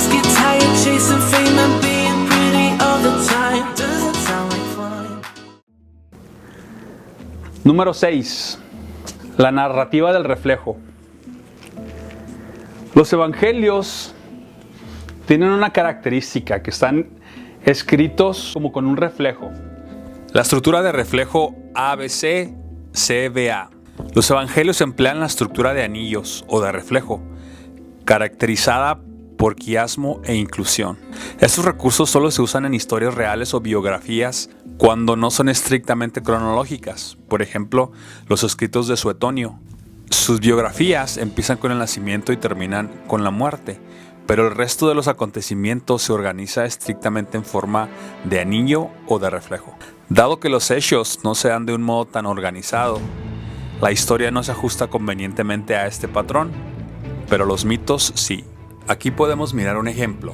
just get tired chasing fame and being pretty all the time. Does it sound like fun? Número 6. La narrativa del reflejo. Los evangelios tienen una característica, que están escritos como con un reflejo. La estructura de reflejo ABC, CBA. Los evangelios emplean la estructura de anillos o de reflejo, caracterizada por quiasmo e inclusión. Estos recursos solo se usan en historias reales o biografías cuando no son estrictamente cronológicas. Por ejemplo, los escritos de Suetonio. Sus biografías empiezan con el nacimiento y terminan con la muerte, pero el resto de los acontecimientos se organiza estrictamente en forma de anillo o de reflejo. Dado que los hechos no se dan de un modo tan organizado, la historia no se ajusta convenientemente a este patrón, pero los mitos sí. Aquí podemos mirar un ejemplo.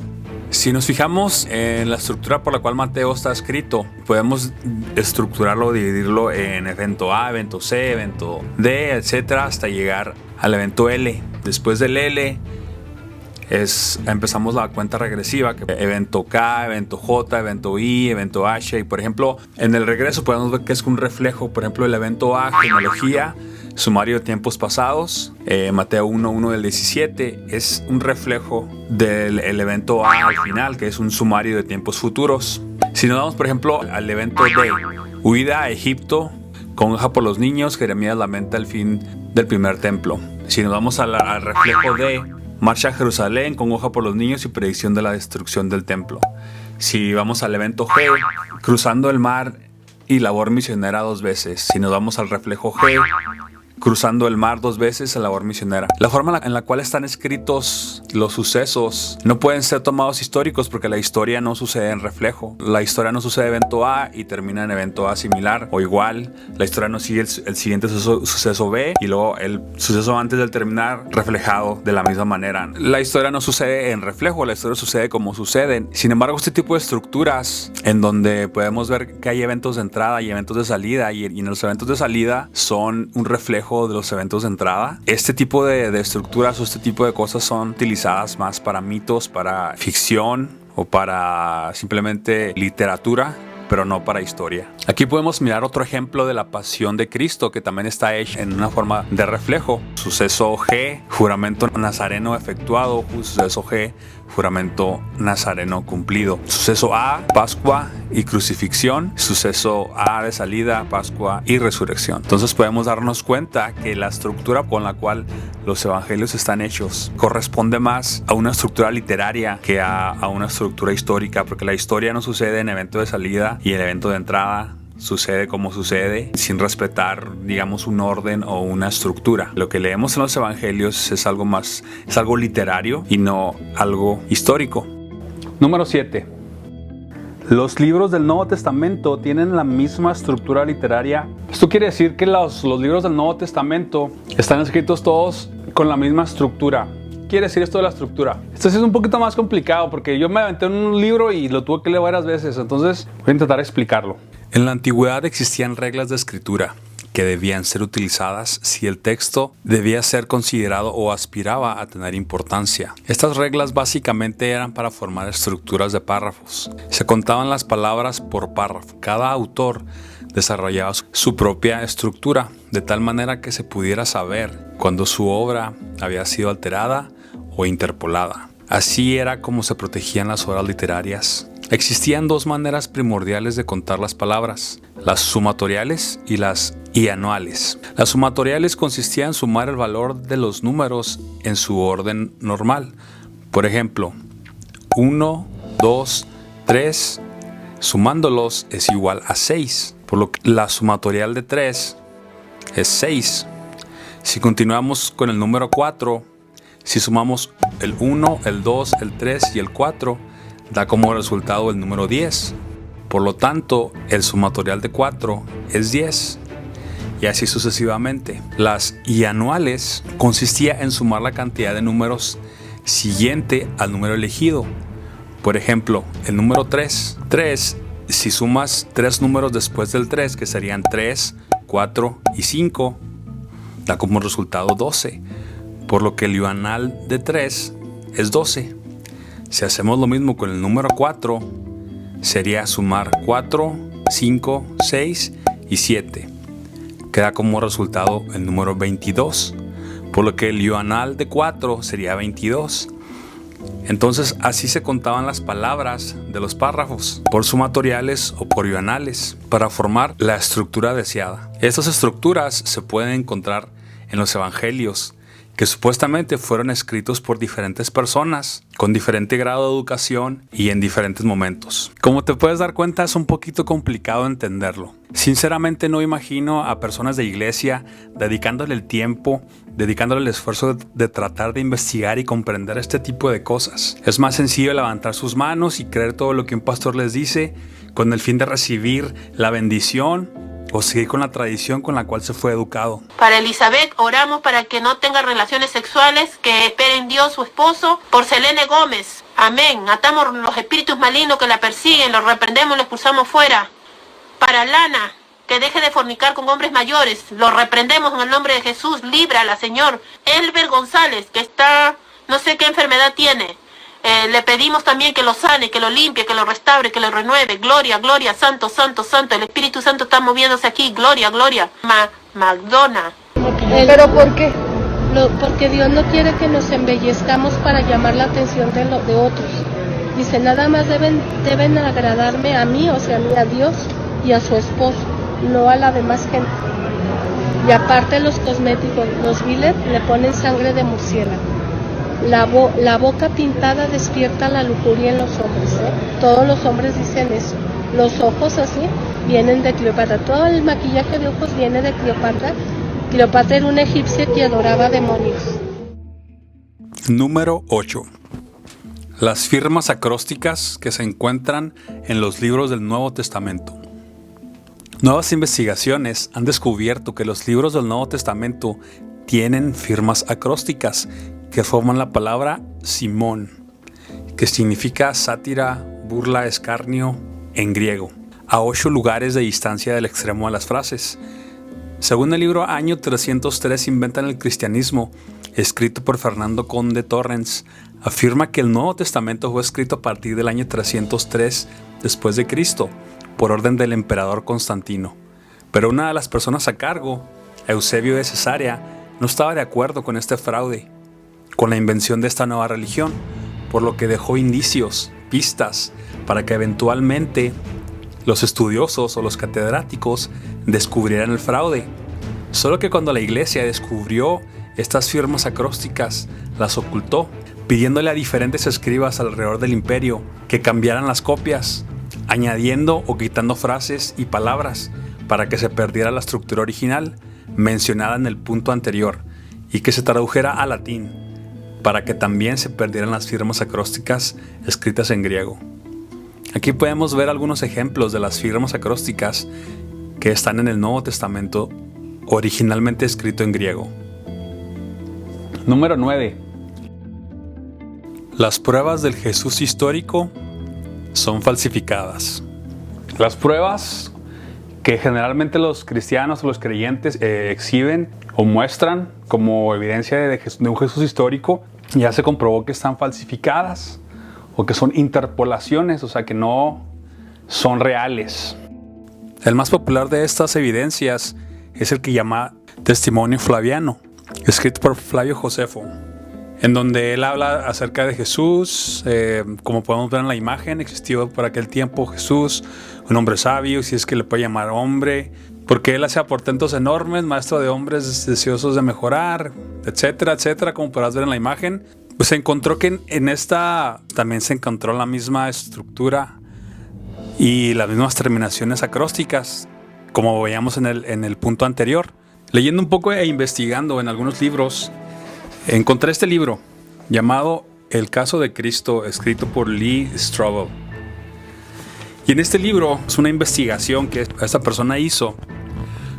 Si nos fijamos en la estructura por la cual Mateo está escrito, podemos estructurarlo, dividirlo en evento A, evento C, evento D, etcétera, hasta llegar al evento L. Después del L empezamos la cuenta regresiva, que evento K, evento J, evento I, evento H. Y por ejemplo, en el regreso podemos ver que es un reflejo. Por ejemplo, el evento A, genealogía, sumario de tiempos pasados, Mateo 1:1 del 17, es un reflejo del evento A al final, que es un sumario de tiempos futuros. Si nos vamos, por ejemplo, al evento D, huida a Egipto, congoja por los niños, Jeremías lamenta el fin del primer templo. Si nos vamos al reflejo D, marcha a Jerusalén, congoja por los niños y predicción de la destrucción del templo. Si vamos al evento G, cruzando el mar y labor misionera 2 veces. Si nos vamos al reflejo G, cruzando el mar 2 veces, a labor misionera. La forma en la cual están escritos los sucesos no pueden ser tomados históricos, porque la historia no sucede en reflejo. La historia no sucede en evento A y termina en evento A similar o igual. La historia no sigue el siguiente suceso B y luego el suceso antes del terminar reflejado de la misma manera. La historia no sucede en reflejo, la historia sucede como suceden. Sin embargo, este tipo de estructuras en donde podemos ver que hay eventos de entrada y eventos de salida, y en los eventos de salida son un reflejo de los eventos de entrada. Este tipo de estructuras o este tipo de cosas son utilizadas más para mitos, para ficción o para simplemente literatura, pero no para historia. Aquí podemos mirar otro ejemplo de la pasión de Cristo, que también está hecha en una forma de reflejo. Suceso G, juramento nazareno efectuado. Suceso G, juramento nazareno cumplido. Suceso A, Pascua y crucifixión. Suceso A de salida, Pascua y resurrección. Entonces podemos darnos cuenta que la estructura con la cual los evangelios están hechos corresponde más a una estructura literaria que a una estructura histórica, porque la historia no sucede en evento de salida y el evento de entrada sucede como sucede, sin respetar, digamos, un orden o una estructura. Lo que leemos en los evangelios es algo más, es algo literario y no algo histórico. Número 7. Los libros del Nuevo Testamento tienen la misma estructura literaria. Esto quiere decir que los libros del Nuevo Testamento están escritos todos con la misma estructura. ¿Qué quiere decir esto de la estructura? Esto sí es un poquito más complicado, porque yo me aventé en un libro y lo tuve que leer varias veces, entonces voy a intentar explicarlo. En la antigüedad existían reglas de escritura que debían ser utilizadas si el texto debía ser considerado o aspiraba a tener importancia. Estas reglas básicamente eran para formar estructuras de párrafos. Se contaban las palabras por párrafo. Cada autor desarrollaba su propia estructura, de tal manera que se pudiera saber cuando su obra había sido alterada o interpolada. Así era como se protegían las obras literarias. Existían 2 maneras primordiales de contar las palabras: las sumatoriales y las ianuales. Las sumatoriales consistían en sumar el valor de los números en su orden normal. Por ejemplo, 1, 2, 3, sumándolos es igual a 6, por lo que la sumatorial de 3 es 6. Si continuamos con el número 4, si sumamos el 1, el 2, el 3 y el 4, da como resultado el número 10. Por lo tanto, el sumatorial de 4 es 10. Y así sucesivamente. Las ianuales consistía en sumar la cantidad de números siguiente al número elegido. Por ejemplo, el número 3. 3, si sumas 3 números después del 3, que serían 3, 4 y 5, da como resultado 12. Por lo que el ianual de 3 es 12. Si hacemos lo mismo con el número 4, sería sumar 4, 5, 6 y 7. Queda como resultado el número 22, por lo que el ioanal de 4 sería 22. Entonces así se contaban las palabras de los párrafos, por sumatoriales o por ioanales, para formar la estructura deseada. Estas estructuras se pueden encontrar en los evangelios, que supuestamente fueron escritos por diferentes personas, con diferente grado de educación y en diferentes momentos. Como te puedes dar cuenta, es un poquito complicado entenderlo. Sinceramente no imagino a personas de iglesia dedicándole el tiempo, dedicándole el esfuerzo de tratar de investigar y comprender este tipo de cosas. Es más sencillo levantar sus manos y creer todo lo que un pastor les dice, con el fin de recibir la bendición o seguir con la tradición con la cual se fue educado. Para Elizabeth oramos para que no tenga relaciones sexuales, que espere en Dios su esposo. Por Selene Gómez, amén. Atamos los espíritus malignos que la persiguen, los reprendemos y los expulsamos fuera. Para Lana, que deje de fornicar con hombres mayores, los reprendemos en el nombre de Jesús, líbrala, Señor. Elber González, que está, no sé qué enfermedad tiene. Le pedimos también que lo sane, que lo limpie, que lo restaure, que lo renueve. Gloria, gloria, santo, santo, santo. El Espíritu Santo está moviéndose aquí. Gloria, gloria. Magdona. ¿Pero por qué? Porque Dios no quiere que nos embellezcamos para llamar la atención de otros. Dice, nada más deben agradarme a mí, o sea, a Dios y a su esposo, no a la demás gente. Y aparte los cosméticos, los biles le ponen sangre de murciélago. La boca pintada despierta la lujuria en los hombres, ¿eh? Todos los hombres dicen eso. Los ojos así vienen de Cleopatra. Todo el maquillaje de ojos viene de Cleopatra. Cleopatra era una egipcia que adoraba demonios. Número 8. Las firmas acrósticas que se encuentran en los libros del Nuevo Testamento. Nuevas investigaciones han descubierto que los libros del Nuevo Testamento tienen firmas acrósticas que forman la palabra Simón, que significa sátira, burla, escarnio en griego, a 8 lugares de distancia del extremo de las frases. Según el libro Año 303 Inventan el Cristianismo, escrito por Fernando Conde Torrens, afirma que el Nuevo Testamento fue escrito a partir del año 303 después de Cristo, por orden del emperador Constantino. Pero una de las personas a cargo, Eusebio de Cesarea, no estaba de acuerdo con este fraude, con la invención de esta nueva religión, por lo que dejó indicios, pistas, para que eventualmente los estudiosos o los catedráticos descubrieran el fraude. Solo que cuando la iglesia descubrió estas firmas acrósticas, las ocultó, pidiéndole a diferentes escribas alrededor del imperio que cambiaran las copias, añadiendo o quitando frases y palabras para que se perdiera la estructura original mencionada en el punto anterior y que se tradujera a latín, para que también se perdieran las firmas acrósticas escritas en griego. Aquí podemos ver algunos ejemplos de las firmas acrósticas que están en el Nuevo Testamento, originalmente escrito en griego. Número 9. Las pruebas del Jesús histórico son falsificadas. Las pruebas que generalmente los cristianos o los creyentes exhiben o muestran como evidencia de un Jesús histórico, ya se comprobó que están falsificadas o que son interpolaciones, o sea que no son reales. El más popular de estas evidencias es el que llama Testimonio Flaviano, escrito por Flavio Josefo, en donde él habla acerca de Jesús. Como podemos ver en la imagen, existió por aquel tiempo Jesús, un hombre sabio, si es que le puede llamar hombre, porque él hacía portentos enormes, maestro de hombres deseosos de mejorar, etcétera, etcétera, como podrás ver en la imagen. Pues se encontró que en esta también se encontró la misma estructura y las mismas terminaciones acrósticas, como veíamos en el punto anterior. Leyendo un poco e investigando en algunos libros, encontré este libro llamado El caso de Cristo, escrito por Lee Strobel. Y en este libro es una investigación que esta persona hizo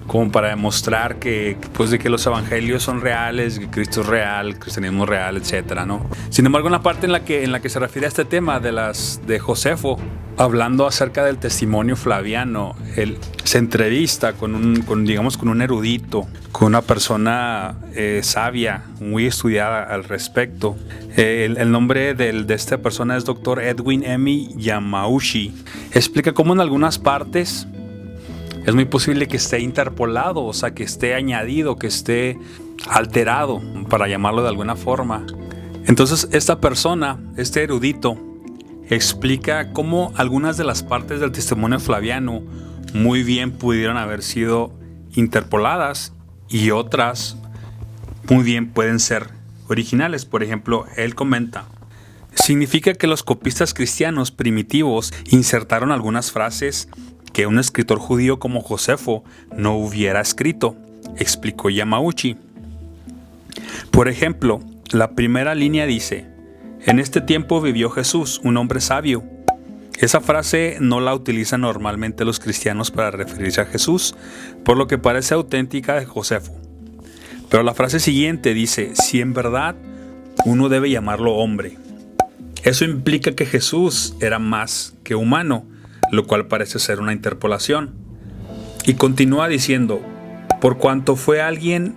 como para demostrar que, pues, de que los evangelios son reales, que Cristo es real, el cristianismo es real, etcétera, ¿no? Sin embargo, en la parte en la que se refiere a este tema de Josefo, hablando acerca del testimonio flaviano, él se entrevista con un erudito, con una persona sabia, muy estudiada al respecto. El nombre de esta persona es Dr. Edwin M. Yamauchi. Explica cómo en algunas partes es muy posible que esté interpolado, o sea, que esté añadido, que esté alterado, para llamarlo de alguna forma. Entonces, esta persona, este erudito, explica cómo algunas de las partes del testimonio flaviano muy bien pudieron haber sido interpoladas y otras muy bien pueden ser originales. Por ejemplo, él comenta: significa que los copistas cristianos primitivos insertaron algunas frases que un escritor judío como Josefo no hubiera escrito, explicó Yamauchi. Por ejemplo, la primera línea dice: en este tiempo vivió Jesús, un hombre sabio. Esa frase no la utilizan normalmente los cristianos para referirse a Jesús, por lo que parece auténtica de Josefo. Pero la frase siguiente dice: si en verdad uno debe llamarlo hombre. Eso implica que Jesús era más que humano, lo cual parece ser una interpolación. Y continúa diciendo: por cuanto fue alguien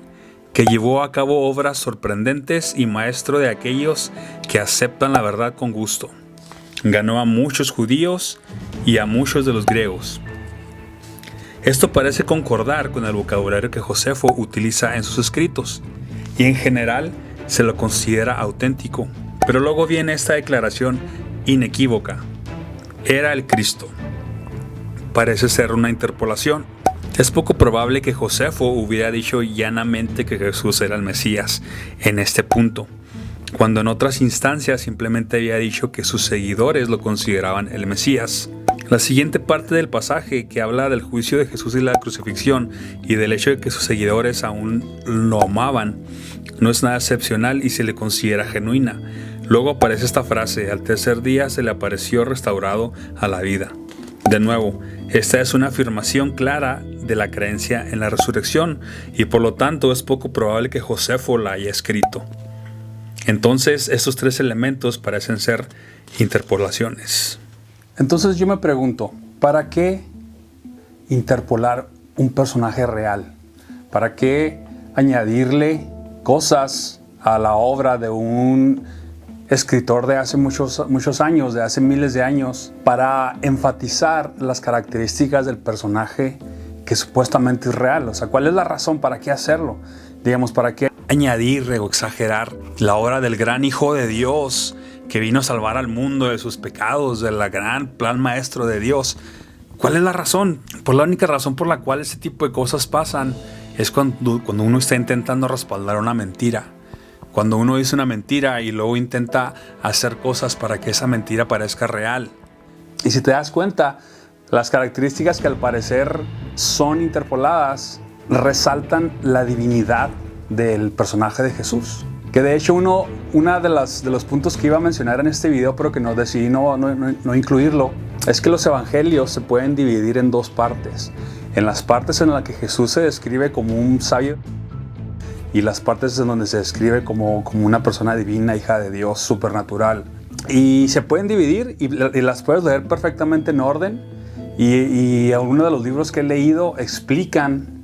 que llevó a cabo obras sorprendentes y maestro de aquellos que aceptan la verdad con gusto. Ganó a muchos judíos y a muchos de los griegos. Esto parece concordar con el vocabulario que Josefo utiliza en sus escritos, y en general se lo considera auténtico. Pero luego viene esta declaración inequívoca: era el Cristo. Parece ser una interpolación. Es poco probable que Josefo hubiera dicho llanamente que Jesús era el Mesías en este punto, cuando en otras instancias simplemente había dicho que sus seguidores lo consideraban el Mesías. La siguiente parte del pasaje, que habla del juicio de Jesús y la crucifixión y del hecho de que sus seguidores aún lo amaban, no es nada excepcional y se le considera genuina. Luego aparece esta frase: al tercer día se le apareció restaurado a la vida. De nuevo, esta es una afirmación clara de la creencia en la resurrección, y por lo tanto es poco probable que Josefo la haya escrito. Entonces, estos tres elementos parecen ser interpolaciones. Entonces yo me pregunto, ¿para qué interpolar un personaje real? ¿Para qué añadirle cosas a la obra de un escritor de hace muchos años, de hace miles de años, para enfatizar las características del personaje que supuestamente es real? O sea, ¿cuál es la razón? ¿Para qué hacerlo? Digamos, ¿para qué añadir o exagerar la obra del gran Hijo de Dios que vino a salvar al mundo de sus pecados, del gran plan maestro de Dios? ¿Cuál es la razón? Pues la única razón por la cual ese tipo de cosas pasan es cuando uno está intentando respaldar una mentira. Cuando uno dice una mentira y luego intenta hacer cosas para que esa mentira parezca real. Y si te das cuenta, las características que al parecer son interpoladas resaltan la divinidad del personaje de Jesús. Que de hecho uno de los puntos que iba a mencionar en este video, pero que decidí no incluirlo, es que los evangelios se pueden dividir en dos partes. En las partes en las que Jesús se describe como un sabio, y las partes en donde se describe como una persona divina, hija de Dios, supernatural. Y se pueden dividir y las puedes leer perfectamente en orden. Y algunos de los libros que he leído explican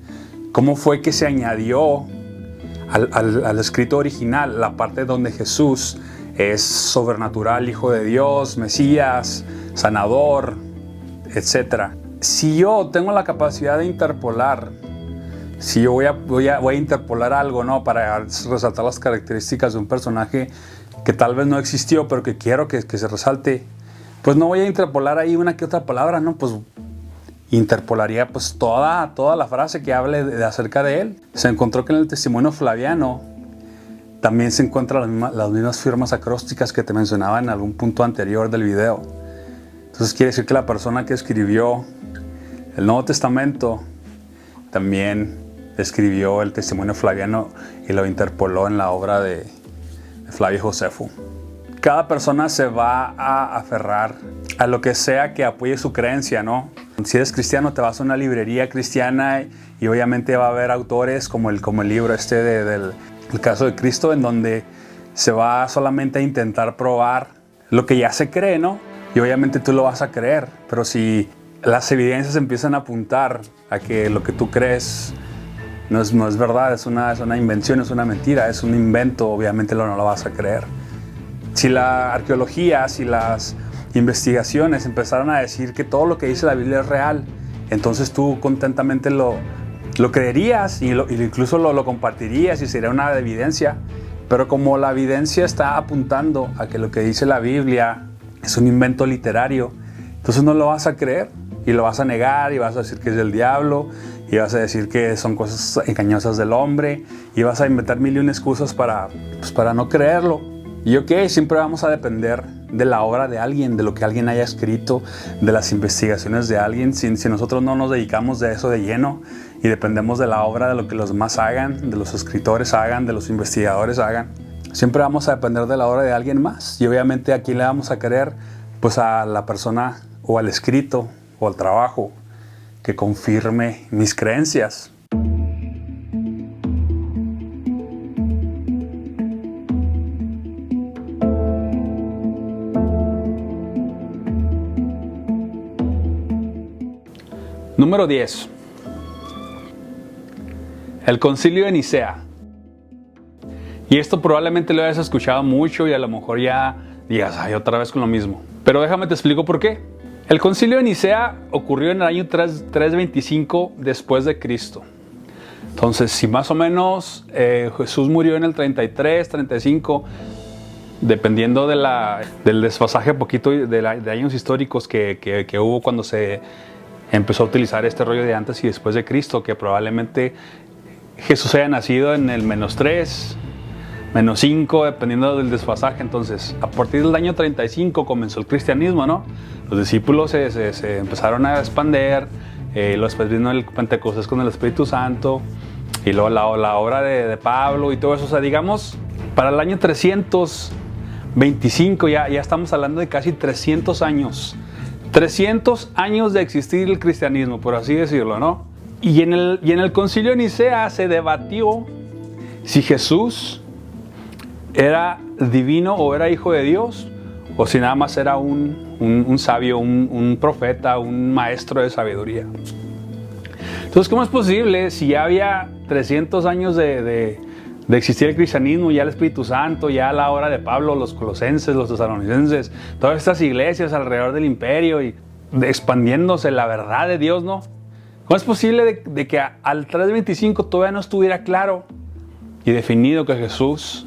cómo fue que se añadió al escrito original la parte donde Jesús es sobrenatural, hijo de Dios, Mesías, sanador, etc. Si yo tengo la capacidad de interpolar, si yo voy a interpolar algo, ¿no?, para resaltar las características de un personaje que tal vez no existió, pero que quiero que se resalte, pues no voy a interpolar ahí una que otra palabra, ¿no? Pues interpolaría pues toda la frase que hable acerca de él. Se encontró que en el testimonio flaviano también se encuentran las mismas firmas acrósticas que te mencionaba en algún punto anterior del video. Entonces quiere decir que la persona que escribió el Nuevo Testamento también escribió el testimonio flaviano y lo interpoló en la obra de Flavio Josefo. Cada persona se va a aferrar a lo que sea que apoye su creencia, ¿no? Si eres cristiano, te vas a una librería cristiana y obviamente va a haber autores como el libro del caso de Cristo, en donde se va solamente a intentar probar lo que ya se cree, ¿no? y obviamente tú lo vas a creer, pero si las evidencias empiezan a apuntar a que lo que tú crees no es verdad, es una invención, es una mentira, es un invento, obviamente no lo vas a creer. Si la arqueología, si las investigaciones empezaron a decir que todo lo que dice la Biblia es real, entonces tú contentamente lo creerías y incluso lo compartirías y sería una evidencia. Pero como la evidencia está apuntando a que lo que dice la Biblia es un invento literario, entonces no lo vas a creer y lo vas a negar y vas a decir que es del diablo y vas a decir que son cosas engañosas del hombre y vas a inventar mil y una excusas para no creerlo. Y siempre vamos a depender de la obra de alguien, de lo que alguien haya escrito, de las investigaciones de alguien. Si nosotros no nos dedicamos de eso de lleno y dependemos de la obra, de lo que los demás hagan, de los escritores hagan, de los investigadores hagan, siempre vamos a depender de la obra de alguien más. Y obviamente a quién le vamos a querer, pues a la persona o al escrito o al trabajo que confirme mis creencias. Número 10. El Concilio de Nicea. Y esto probablemente lo hayas escuchado mucho y a lo mejor ya digas, ay, otra vez con lo mismo. Pero déjame te explico por qué. El Concilio de Nicea ocurrió en el año 325 después de Cristo. Entonces, si más o menos Jesús murió en el 33, 35, dependiendo del desfasaje poquito de años históricos que hubo cuando se empezó a utilizar este rollo de antes y después de Cristo, que probablemente Jesús haya nacido en el -3, -5, dependiendo del desfasaje. Entonces, a partir del año 35 comenzó el cristianismo, ¿no? Los discípulos se empezaron a expandir, después vino el Pentecostés con el Espíritu Santo, y luego la obra de Pablo y todo eso. O sea, digamos, para el año 325 ya estamos hablando de casi 300 años. 300 años de existir el cristianismo, por así decirlo, ¿no? Y en el Concilio de Nicea se debatió si Jesús era divino o era hijo de Dios, o si nada más era un sabio, un profeta, un maestro de sabiduría. Entonces, ¿cómo es posible si ya había 300 años de existir el cristianismo, ya el Espíritu Santo, ya la obra de Pablo, los colosenses, los tesalonicenses, todas estas iglesias alrededor del imperio y expandiéndose la verdad de Dios, ¿no? ¿Cómo es posible de que al 325 todavía no estuviera claro y definido que Jesús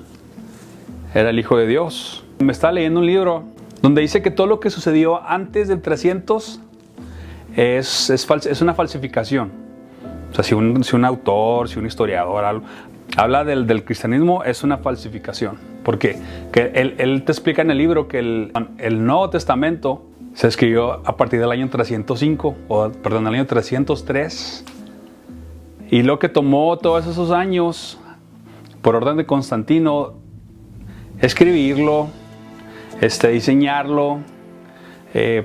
era el Hijo de Dios? Me estaba leyendo un libro donde dice que todo lo que sucedió antes del 300 es una falsificación. O sea, si un autor, si un historiador habla del cristianismo, es una falsificación. ¿Por qué? Que él te explica en el libro que el Nuevo Testamento se escribió a partir del año 305, del año 303. Y lo que tomó todos esos años, por orden de Constantino, escribirlo, diseñarlo,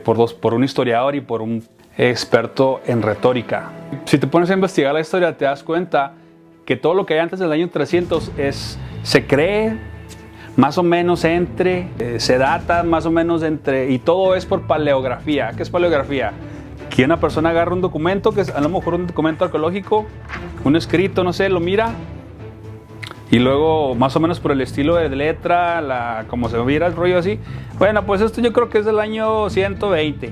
por un historiador y por un experto en retórica. Si te pones a investigar la historia, te das cuenta que todo lo que hay antes del año 300 se cree más o menos se data más o menos y todo es por paleografía. ¿Qué es paleografía? Que una persona agarra un documento, que es a lo mejor un documento arqueológico, un escrito, no sé, lo mira, y luego más o menos por el estilo de letra, como se viera el rollo así, bueno, pues esto yo creo que es del año 120.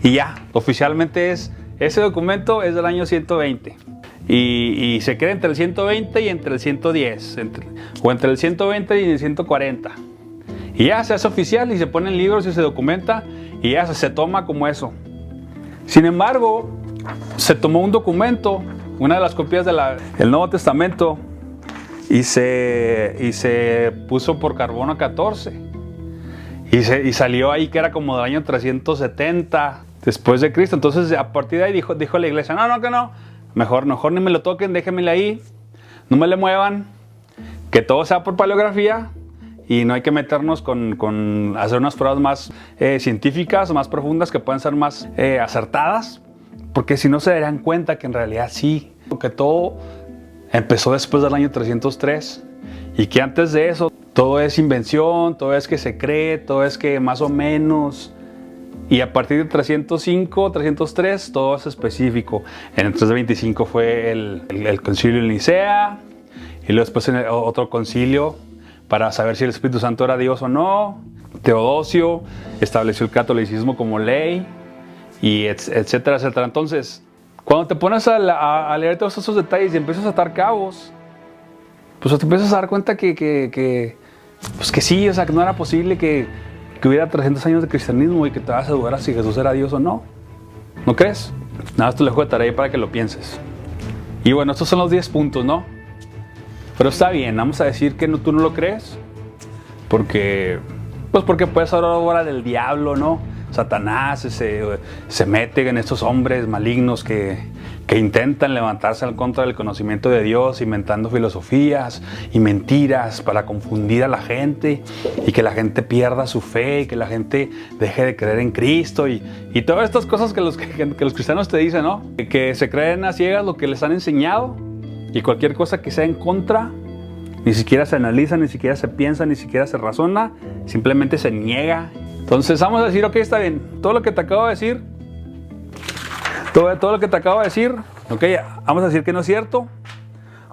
Y ya, oficialmente ese documento es del año 120. Y se cree entre el 120 y entre el 110, o entre el 120 y el 140. Y ya se hace oficial y se pone en libros y se documenta y ya se toma como eso. Sin embargo, se tomó un documento, una de las copias del Nuevo Testamento, y se puso por carbono 14. Y salió ahí que era como del año 370 después de Cristo. Entonces, a partir de ahí dijo la iglesia, no. Mejor ni me lo toquen, déjenmelo ahí, no me le muevan, que todo sea por paleografía y no hay que meternos con hacer unas pruebas más científicas, más profundas, que puedan ser más acertadas, porque si no se darán cuenta que en realidad sí, que todo empezó después del año 303 y que antes de eso todo es invención, todo es que se cree, todo es que más o menos Y a partir de 305, 303, todo es específico. En el 325 fue el concilio de Nicea, y luego después en otro concilio para saber si el Espíritu Santo era Dios o no. Teodosio estableció el catolicismo como ley, y etcétera, etcétera. Entonces, cuando te pones a leer todos esos detalles y empiezas a atar cabos, pues te empiezas a dar cuenta que sí, o sea, que no era posible que hubiera 300 años de cristianismo y que te vas a dudar si Jesús era Dios o no. ¿No crees? Nada más te lo dejo de tarea ahí para que lo pienses. Y bueno, estos son los 10 puntos, ¿no? Pero está bien, vamos a decir que tú no lo crees, porque puede ser obra del diablo, ¿no? Satanás se mete en estos hombres malignos que intentan levantarse en contra del conocimiento de Dios, inventando filosofías y mentiras para confundir a la gente y que la gente pierda su fe y que la gente deje de creer en Cristo y todas estas cosas que los cristianos te dicen, ¿no? Que se creen a ciegas lo que les han enseñado, y cualquier cosa que sea en contra ni siquiera se analiza, ni siquiera se piensa, ni siquiera se razona, simplemente se niega. Entonces vamos a decir, ok, está bien, todo lo que te acabo de decir, todo lo que te acabo de decir, ok, vamos a decir que no es cierto,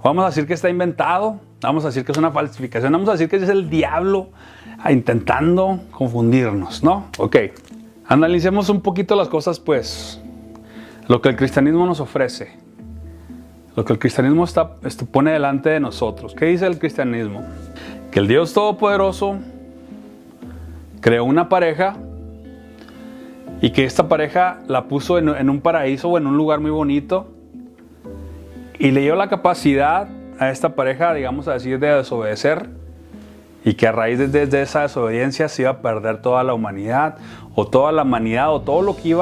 vamos a decir que está inventado, vamos a decir que es una falsificación, vamos a decir que es el diablo intentando confundirnos, ¿no? Ok, analicemos un poquito las cosas, pues, lo que el cristianismo nos ofrece, lo que el cristianismo pone delante de nosotros. ¿Qué dice el cristianismo? Que el Dios Todopoderoso creó una pareja y que esta pareja la puso en un paraíso o en un lugar muy bonito, y le dio la capacidad a esta pareja, digamos a decir, de desobedecer, y que a raíz de esa desobediencia se iba a perder toda la humanidad o toda la humanidad o todo lo que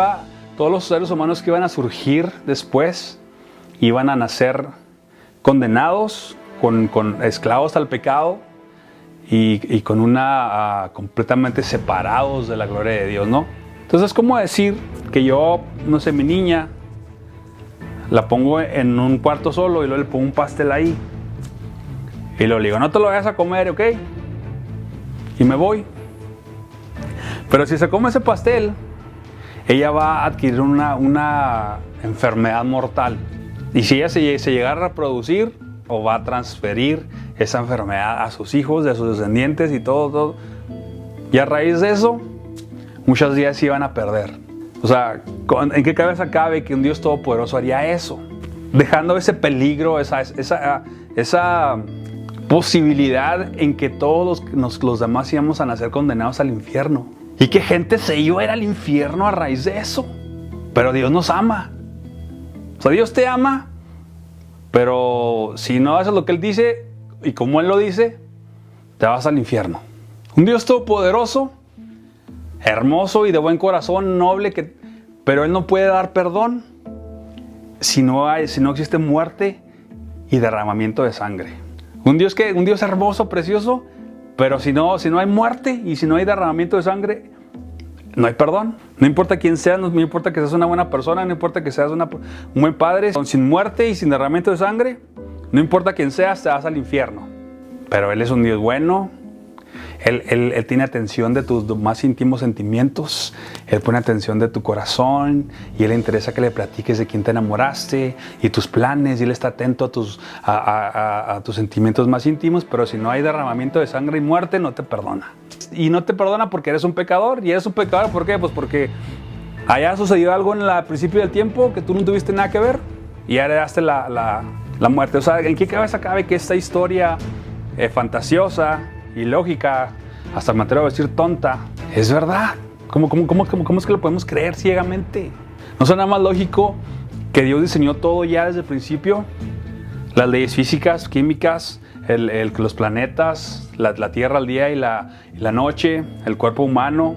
todos los seres humanos que iban a surgir después iban a nacer condenados, con esclavos al pecado y con completamente separados de la gloria de Dios, ¿no? Entonces es como decir que yo, no sé, mi niña la pongo en un cuarto solo y luego le pongo un pastel ahí y luego le digo, no te lo vayas a comer, ¿ok? Y me voy. Pero si se come ese pastel, ella va a adquirir una enfermedad mortal. Y si ella se llega a reproducir, o va a transferir esa enfermedad a sus hijos, a sus descendientes y todo. Y a raíz de eso, muchas vidas se iban a perder. O sea, ¿en qué cabeza cabe que un Dios todopoderoso haría eso? Dejando ese peligro, esa posibilidad en que todos los demás íbamos a nacer condenados al infierno. Y que gente se iba a ir al infierno a raíz de eso. Pero Dios nos ama. O sea, Dios te ama, pero si no haces lo que Él dice y como Él lo dice, te vas al infierno. Un Dios todopoderoso, hermoso y de buen corazón, noble, pero Él no puede dar perdón si no existe muerte y derramamiento de sangre. Un Dios hermoso, precioso, pero si no hay muerte y si no hay derramamiento de sangre, no hay perdón. No importa quién seas, no importa que seas una buena persona, no importa que seas un buen padre, sin muerte y sin derramamiento de sangre, no importa quién seas, te vas al infierno. Pero Él es un Dios bueno. Él tiene atención de tus más íntimos sentimientos. Él pone atención de tu corazón y Él le interesa que le platiques de quién te enamoraste y tus planes, y Él está atento a tus sentimientos más íntimos. Pero si no hay derramamiento de sangre y muerte, no te perdona. Y no te perdona porque eres un pecador. Y eres un pecador, ¿por qué? Pues porque allá sucedió algo en el principio del tiempo que tú no tuviste nada que ver y ya heredaste la muerte. O sea, ¿en qué cabeza cabe que esta historia fantasiosa, ilógica, hasta me atrevo a decir tonta, es verdad? ¿Cómo es que lo podemos creer ciegamente? ¿No suena más lógico que Dios diseñó todo ya desde el principio? Las leyes físicas, químicas, los planetas, la tierra, el día y la noche, el cuerpo humano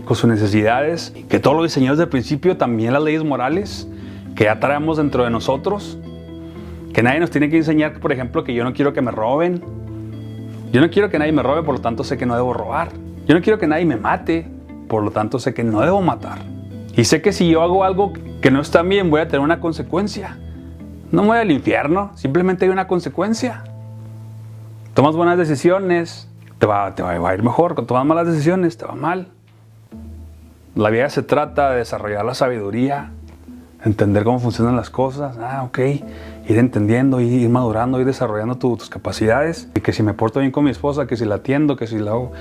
con sus necesidades, que todo lo diseñó desde el principio, también las leyes morales que ya traemos dentro de nosotros, que nadie nos tiene que enseñar, por ejemplo, que yo no quiero que me roben. Yo no quiero que nadie me robe, por lo tanto sé que no debo robar. Yo no quiero que nadie me mate, por lo tanto sé que no debo matar. Y sé que si yo hago algo que no está bien, voy a tener una consecuencia. No me voy al infierno, simplemente hay una consecuencia. Tomas buenas decisiones, te va a ir mejor. Cuando tomas malas decisiones, te va mal. La vida se trata de desarrollar la sabiduría, entender cómo funcionan las cosas. Ok, ir entendiendo, ir madurando, ir desarrollando tus capacidades. Y que si me porto bien con mi esposa, que si la atiendo, que si la hago,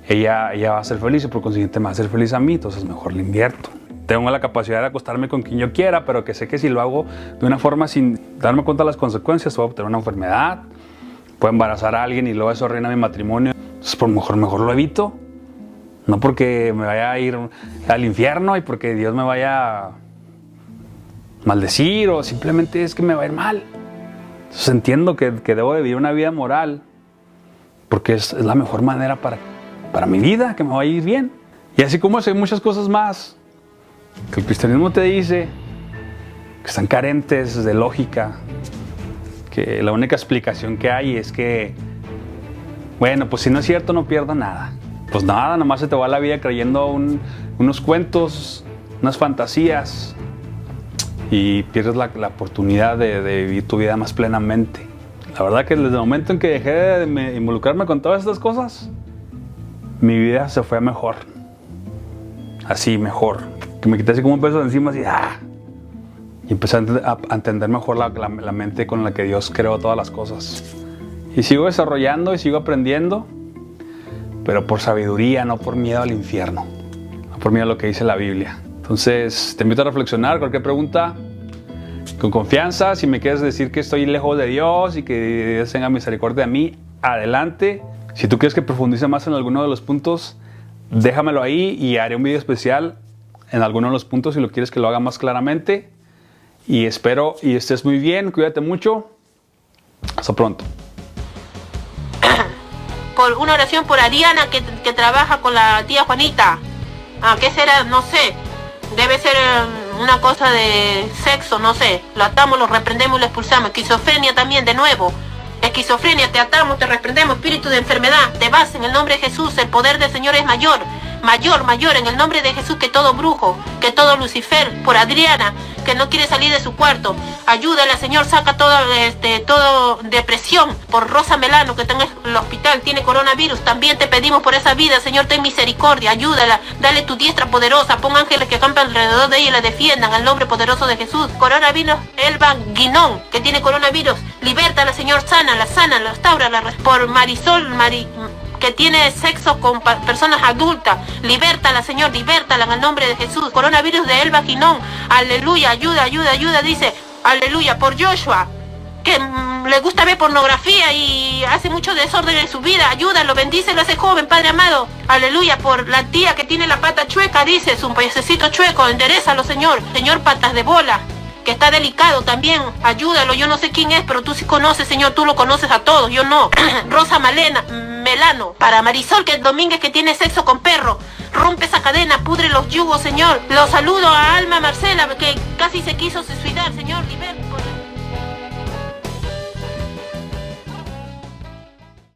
ella va a ser feliz y por consiguiente me va a ser feliz a mí, entonces mejor le invierto. Tengo la capacidad de acostarme con quien yo quiera, pero que sé que si lo hago de una forma sin darme cuenta de las consecuencias, puedo obtener una enfermedad, puedo embarazar a alguien y luego eso arruina mi matrimonio. Entonces por mejor lo evito. No porque me vaya a ir al infierno y porque Dios me vaya a maldecir, o simplemente es que me va a ir mal. Entonces entiendo que debo de vivir una vida moral porque es la mejor manera para mi vida, que me va a ir bien. Y así como hay muchas cosas más que el cristianismo te dice que están carentes de lógica, que la única explicación que hay es que, bueno, pues si no es cierto no pierdo nada. Pues nada, nomás se te va la vida creyendo unos cuentos, unas fantasías, y pierdes la oportunidad de vivir tu vida más plenamente. La verdad que desde el momento en que dejé de involucrarme con todas estas cosas, mi vida se fue a mejor. Así, mejor. Que me quité así como un peso de encima, así, y empecé a entender mejor la mente con la que Dios creó todas las cosas. Y sigo desarrollando y sigo aprendiendo, pero por sabiduría, no por miedo al infierno, no por miedo a lo que dice la Biblia. Entonces, te invito a reflexionar. Cualquier pregunta, con confianza. Si me quieres decir que estoy lejos de Dios y que Dios tenga misericordia de mí, adelante. Si tú quieres que profundice más en alguno de los puntos, déjamelo ahí y haré un video especial en alguno de los puntos si lo quieres que lo haga más claramente. Y espero y estés muy bien. Cuídate mucho. Hasta pronto. Por una oración por Ariana que trabaja con la tía Juanita. ¿Qué será? No sé. Debe ser una cosa de sexo, no sé. Lo atamos, lo reprendemos y lo expulsamos. Esquizofrenia también, de nuevo. Esquizofrenia, te atamos, te reprendemos. Espíritu de enfermedad, te vas en el nombre de Jesús. El poder del Señor es mayor. Mayor, en el nombre de Jesús, que todo brujo, que todo Lucifer, por Adriana, que no quiere salir de su cuarto. Ayúdala, Señor, saca todo depresión. Por Rosa Melano, que está en el hospital, tiene coronavirus. También te pedimos por esa vida, Señor, ten misericordia, ayúdala, dale tu diestra poderosa, pon ángeles que acampan alrededor de ella y la defiendan, al nombre poderoso de Jesús. Coronavirus, Elba Guinón, que tiene coronavirus, libértala, Señor, sánala, restaurala. Por Marisol, que tiene sexo con personas adultas, libértala, Señor, libértala en el nombre de Jesús. Coronavirus de Elba Quinón, aleluya, ayuda, dice, aleluya. Por Joshua, que le gusta ver pornografía y hace mucho desorden en su vida, ayúdalo, bendícelo a ese joven, Padre amado, aleluya. Por la tía que tiene la pata chueca, dice, su pececito chueco, enderezalo, Señor, patas de bola, que está delicado también, ayúdalo. Yo no sé quién es, pero tú sí conoces, Señor, tú lo conoces a todos, yo no. Rosa Melano, para Marisol que Domínguez, que tiene sexo con perro, rompe esa cadena, pudre los yugos, Señor. Los saludo a Alma Marcela, que casi se quiso suicidar, Señor, libera.